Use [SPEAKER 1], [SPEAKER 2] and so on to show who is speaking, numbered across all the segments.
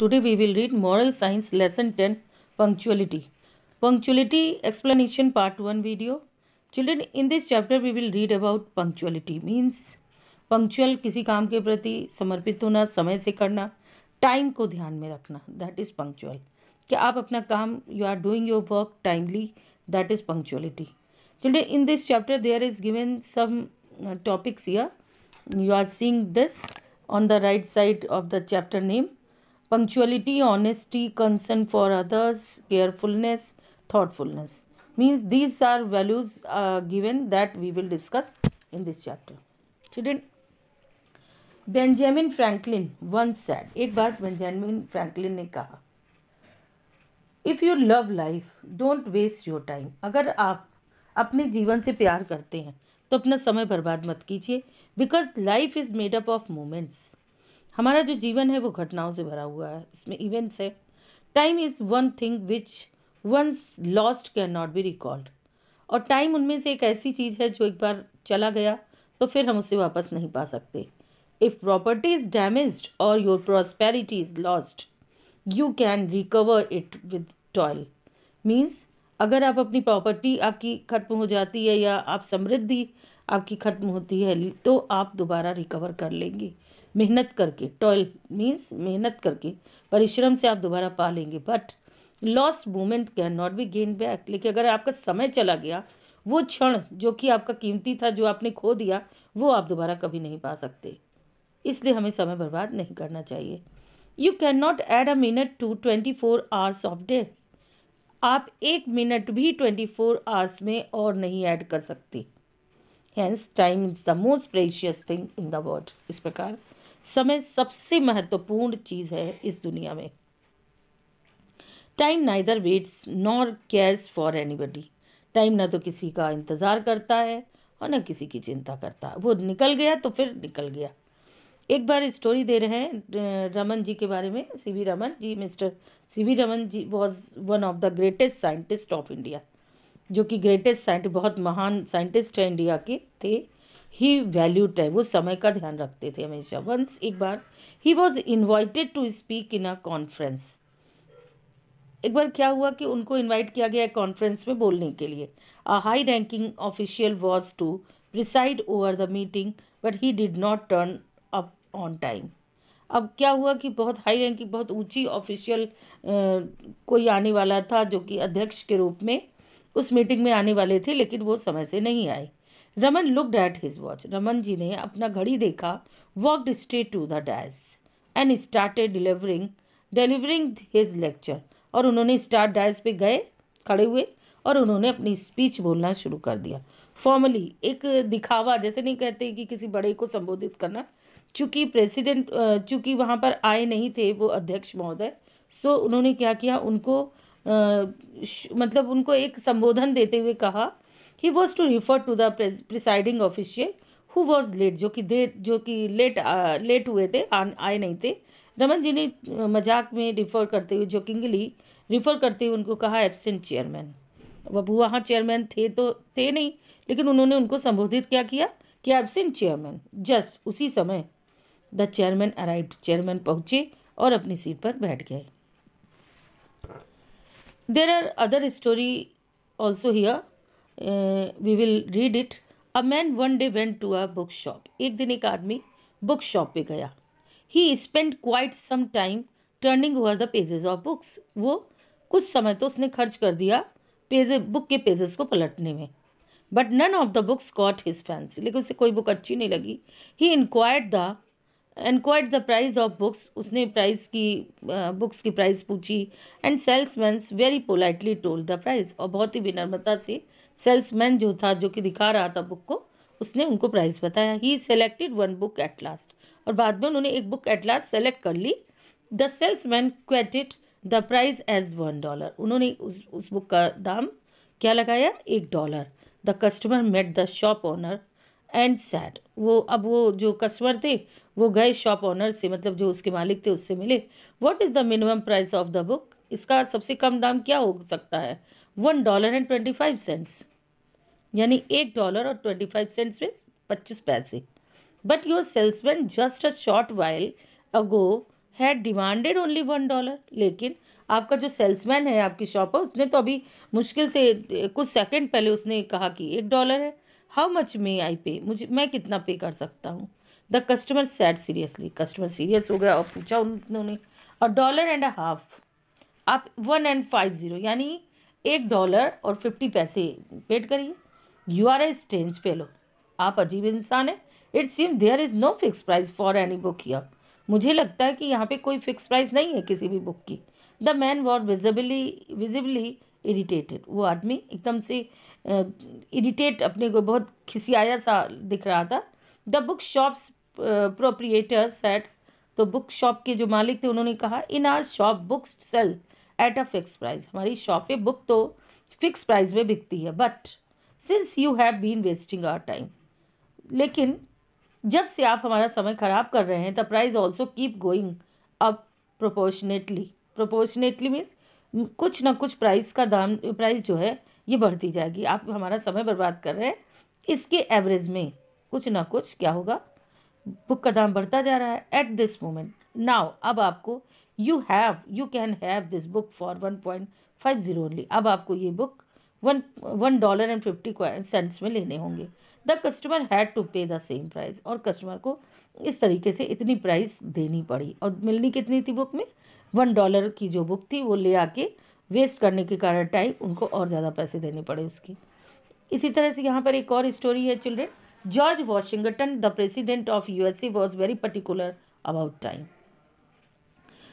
[SPEAKER 1] Today we will read Moral Science Lesson 10 Punctuality. Punctuality explanation part 1 video. Children, in this chapter we will read about punctuality. Means punctual किसी काम के प्रति समर्पित होना, समय से करना, टाइम को ध्यान में रखना, that is punctual. कि आप अपना काम, you are doing your work timely, that is punctuality. Children, in this chapter there is given some topics here. You are seeing this on the right side of the chapter name. Punctuality, honesty, concern for others, carefulness, thoughtfulness. Means these are values given that we will discuss in this chapter. Children, Benjamin Franklin once said, एक बार Benjamin Franklin ने कहा, if you love life don't waste your time. अगर आप अपने जीवन से प्यार करते हैं तो अपना समय बर्बाद मत कीजिए. Because life is made up of moments. हमारा जो जीवन है वो घटनाओं से भरा हुआ है, इसमें इवेंट्स है. Time is one thing which once lost can not be recalled. और टाइम उनमें से एक ऐसी चीज़ है जो एक बार चला गया तो फिर हम उसे वापस नहीं पा सकते. इफ़ प्रॉपर्टी इज़ डैमेज्ड और your prosperity is lost you can recover it with toil. Means अगर आप अपनी प्रॉपर्टी आपकी खत्म हो जाती है या आप समृद्धि आपकी खत्म होती है तो आप दोबारा रिकवर कर लेंगे मेहनत करके. टॉयल मीन्स मेहनत करके, परिश्रम से आप दोबारा पा लेंगे. But lost moment can not B gain back. लेकिन अगर आपका समय चला गया, वो क्षण जो कि आपका कीमती था, जो आपने खो दिया, वो आप दोबारा कभी नहीं पा सकते. इसलिए हमें समय बर्बाद नहीं करना चाहिए. You can not add a minute to 24 hours of day. आप एक मिनट भी 24 आवर्स में और नहीं ऐड कर सकते. Hence time is the most precious thing in the world. इस प्रकार समय सबसे महत्वपूर्ण चीज़ है इस दुनिया में. Time neither waits nor cares for anybody. Time ना तो किसी का इंतज़ार करता है और ना किसी की चिंता करता है. वो निकल गया तो फिर निकल गया. एक बार स्टोरी दे रहे हैं रमन जी के बारे में. C V Raman ji, mister C V Raman ji was one of the greatest scientist of India. जो कि ग्रेटेस्ट साइंटिस्ट, बहुत महान साइंटिस्ट है इंडिया के थे. ही वैल्यू टाइम, वो समय का ध्यान रखते थे हमेशा. वंस एक बार he was invited to speak in a conference. एक बार क्या हुआ कि उनको इनवाइट किया गया कॉन्फ्रेंस में बोलने के लिए. A high ranking official was to preside over the meeting but he did not turn up on time. अब क्या हुआ कि बहुत हाई रैंकिंग, बहुत ऊंची ऑफिशियल कोई आने वाला था जो कि अध्यक्ष के रूप में उस मीटिंग में आने वाले थे, लेकिन वो समय से नहीं आए. Raman looked at his watch. Raman ji ने अपना घड़ी देखा. Walked straight to the dais and started delivering his lecture. और उन्होंने स्टार्ट डैश पे गए, खड़े हुए और उन्होंने अपनी स्पीच बोलना शुरू कर दिया. फॉर्मली, एक दिखावा, जैसे नहीं कहते कि किसी बड़े को संबोधित करना. चूँकि प्रेसिडेंट चूँकि वहाँ पर आए नहीं थे वो अध्यक्ष महोदय, सो उन्होंने क्या किया, उनको मतलब उनको एक संबोधन देते हुए कहा. He was to refer to the presiding official who was late, जो कि लेट हुए थे, आए नहीं थे. रमन जी ने मजाक में रिफ़र करते हुए, जोकिंगली रिफ़र करते हुए उनको कहा एब्सेंट चेयरमैन. अब वहाँ चेयरमैन थे तो थे नहीं, लेकिन उन्होंने उनको संबोधित क्या किया कि एब्सेंट चेयरमैन. जस्ट उसी समय द चेयरमैन अराइव्ड. चेयरमैन पहुँचे और अपनी सीट पर बैठ गए. There are other story also here. We will read it. A man one day went to a book shop. एक दिन एक आदमी बुक शॉप पे गया. He spend quite some time turning over the pages of books. वो कुछ समय तो उसने खर्च कर दिया बुक के पेजेस को पलटने में. But none of the books caught his fancy. लेकिन उसे कोई बुक अच्छी नहीं लगी. He inquired the price of books. उसने बुक्स की प्राइस पूछी. And salesman very politely told the price. और बहुत ही विनम्रता से सेल्समैन जो था, जो कि दिखा रहा था बुक को, उसने उनको प्राइस बताया. He selected one book at last. और बाद में उन्होंने एक बुक एट लास्ट सेलेक्ट कर ली. The salesman quoted the price as $1. उन्होंने उस बुक का दाम क्या लगाया, $1. The customer met the shop owner and said. वो जो कस्टमर थे वो गए शॉप ओनर से, मतलब जो उसके मालिक थे, उससे मिले. What is the minimum price of the book. इसका सबसे कम दाम क्या हो सकता है. $1.25. यानी $1.25 में 25 पैसे. But your salesman just a short while ago had demanded only $1, लेकिन आपका जो सेल्समैन है आपकी शॉप पर, उसने तो अभी मुश्किल से कुछ सेकंड पहले उसने कहा कि $1 है। हाउ मच मे आई पे, मुझे मैं कितना पे कर सकता हूँ। The customer sad seriously, customer serious हो गया और पूछा उन्होंने, $1.50, आप 1 and 50 यानी $1 और 50 पैसे पेड करिए। You are a strange fellow, आप अजीब इंसान है। It seem there is no fix price for any book here, मुझे लगता है कि यहाँ पे कोई फिक्स प्राइस नहीं है किसी भी बुक की। The man war visibly irritated, वो आदमी एकदम से इरिटेट, अपने को बहुत खिसियाया सा दिख रहा था। The book shops proprietor said, तो बुक शॉप के जो मालिक थे उन्होंने कहा, in our shop books sell at a fix price, हमारी शॉप पे बुक तो फिक्स प्राइस में बिकती है, but since you have been wasting our time, लेकिन जब से आप हमारा समय खराब कर रहे हैं, the price also keep going up proportionately. Proportionately means कुछ ना कुछ प्राइस का दाम, प्राइस जो है ये बढ़ती जाएगी। आप हमारा समय बर्बाद कर रहे हैं, इसके एवरेज में कुछ ना कुछ क्या होगा, बुक का दाम बढ़ता जा रहा है। एट दिस मोमेंट नाउ, अब आपको you can have this book for 1.50 only, अब आपको ये बुक $1.50 में लेने होंगे। द कस्टमर हैड टू पे द सेम प्राइस, और कस्टमर को इस तरीके से इतनी प्राइस देनी पड़ी। और मिलनी कितनी थी बुक में, $1 की जो बुक थी वो ले आके वेस्ट करने के कारण टाइम उनको और ज़्यादा पैसे देने पड़े उसकी। इसी तरह से यहाँ पर एक और स्टोरी है children. George Washington the president of USA was very particular about time.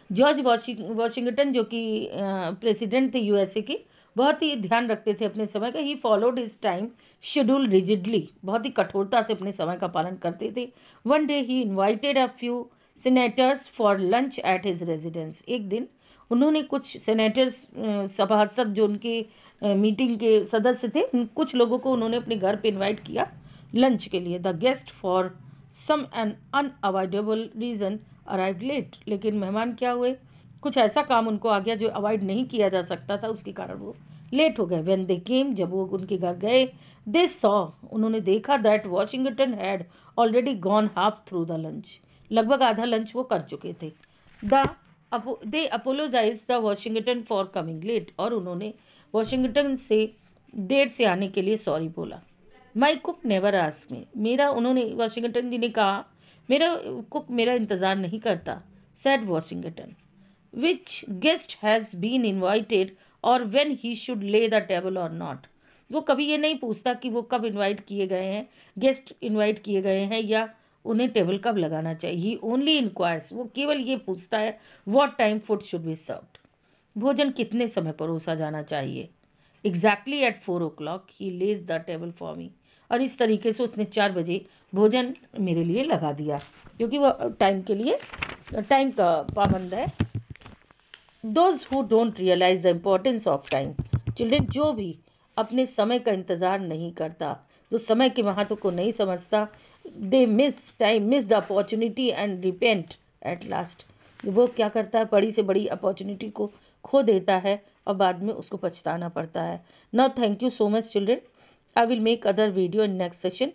[SPEAKER 1] George Washington जो कि प्रेसिडेंट थे यूएसए के, बहुत ही ध्यान रखते थे अपने समय का। He followed his time schedule rigidly, बहुत ही कठोरता से अपने समय का पालन करते थे। One day he invited a few senators for lunch at his residence, एक दिन उन्होंने कुछ सेनेटर्स, सभासद जो उनके मीटिंग के सदस्य थे, उन कुछ लोगों को उन्होंने अपने घर पे इनवाइट किया लंच के लिए। The guest for some an unavoidable reason arrive late, लेकिन मेहमान क्या हुए, कुछ ऐसा काम उनको आ गया जो अवॉइड नहीं किया जा सकता था, उसके कारण वो लेट हो गए। व्हेन दे केम, जब वो उनके घर गए, दे सॉ, उन्होंने देखा that Washington had already gone half through the lunch, लगभग आधा लंच वो कर चुके थे। They apologize the Washington for coming late, और उन्होंने वॉशिंगटन से देर से आने के लिए सॉरी बोला। माई कुक नेवर आस्क मी, मेरा, उन्होंने वॉशिंगटन जी ने कहा, मेरा कुक मेरा इंतज़ार नहीं करता। Said Washington, which guest has been invited और when he should lay the table or not, वो कभी ये नहीं पूछता कि वो कब इन्वाइट किए गए हैं, गेस्ट इन्वाइट किए गए हैं या उन्हें टेबल कब लगाना चाहिए। ही ओनली इंक्वायर्स, वो केवल ये पूछता है, what time food should be served, भोजन कितने समय परोसा जाना चाहिए। Exactly at 4 o'clock he Lay's the table for me, और इस तरीके से उसने 4 बजे भोजन मेरे लिए लगा दिया, क्योंकि वो टाइम के लिए, टाइम का पाबंद है। Those who don't realise the importance of time, children, जो भी अपने समय का इंतज़ार नहीं करता, जो समय के महत्व को नहीं समझता, they miss time, miss the opportunity and repent at last, वो क्या करता है, बड़ी से बड़ी अपॉर्चुनिटी को खो देता है और बाद में उसको पछताना पड़ता है। Now thank you so much children, I will make other video in next session.